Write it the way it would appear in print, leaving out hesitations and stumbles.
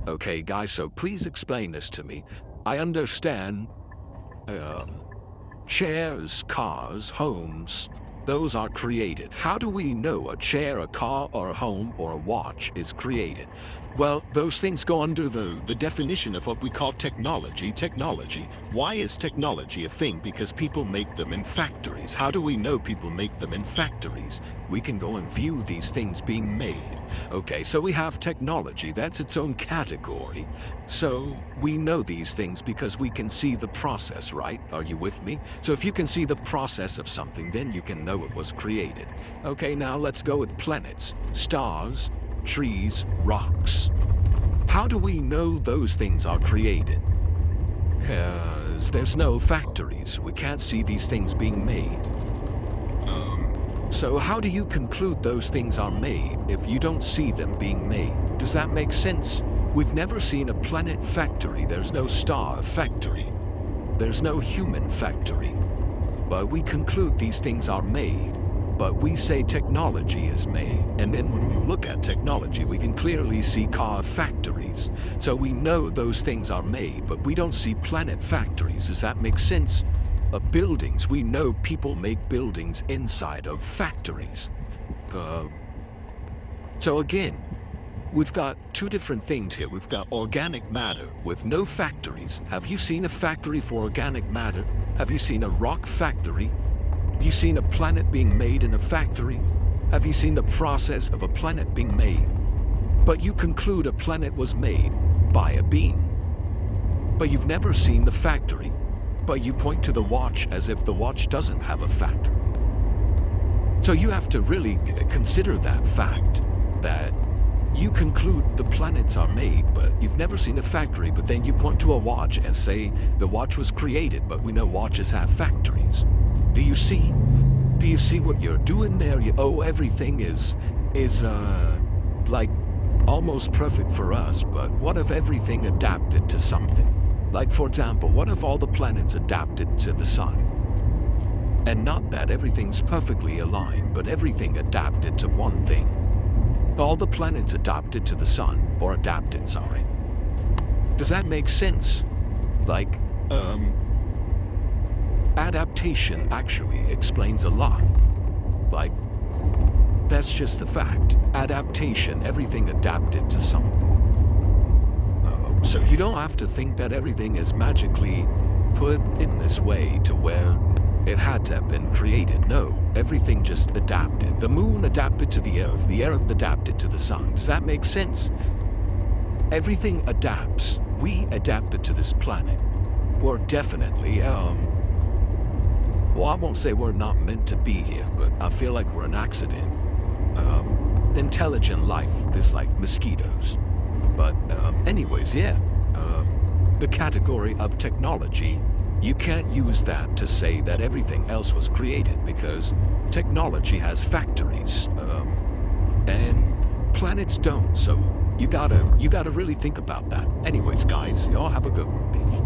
Okay, guys, so please explain this to me. I understand chairs, cars, homes, those are created. How do we know a chair, a car, or a home, or a watch is created? Well, those things go under the definition of what we call technology. Technology. Why is technology a thing? Because people make them in factories. How do we know people make them in factories? We can go and view these things being made. Okay, so we have technology. That's its own category. So we know these things because we can see the process, right? Are you with me? So if you can see the process of something, then you can know it was created. Okay, now let's go with planets, stars, trees, rocks. How do we know those things are created? Because there's no factories. We can't see these things being made. So how do you conclude those things are made if you don't see them being made? Does that make sense? We've never seen a planet factory. There's no star factory. There's no human factory. But we conclude these things are made. But we say technology is made, and then when we look at technology, we can clearly see car factories. So we know those things are made, but we don't see planet factories. Does that make sense? Buildings, we know people make buildings inside of factories. So again, we've got two different things here. We've got organic matter with no factories. Have you seen a factory for organic matter? Have you seen a rock factory? Have you seen a planet being made in a factory? Have you seen the process of a planet being made? But you conclude a planet was made by a being. But you've never seen the factory. But you point to the watch as if the watch doesn't have a factory. So you have to really consider that fact, that you conclude the planets are made, but you've never seen a factory, but then you point to a watch and say the watch was created, but we know watches have factories. Do you see? Do you see what you're doing there? Everything is like almost perfect for us, but what if everything adapted to something? Like, for example, what if all the planets adapted to the sun? And not that everything's perfectly aligned, but everything adapted to one thing. All the planets adapted to the sun, or adapted, sorry. Does that make sense? Like, adaptation actually explains a lot. Like, that's just the fact. Adaptation, everything adapted to something. So you don't have to think that everything is magically put in this way to where it had to have been created. No, everything just adapted. The moon adapted to the earth adapted to the sun. Does that make sense? Everything adapts. We adapted to this planet. We're definitely, well, I won't say we're not meant to be here, but I feel like we're an accident. Intelligent life, there's like mosquitoes. But anyways, yeah, the category of technology, you can't use that to say that everything else was created, because technology has factories, and planets don't, so you gotta really think about that. Anyways, guys, y'all have a good one. Peace.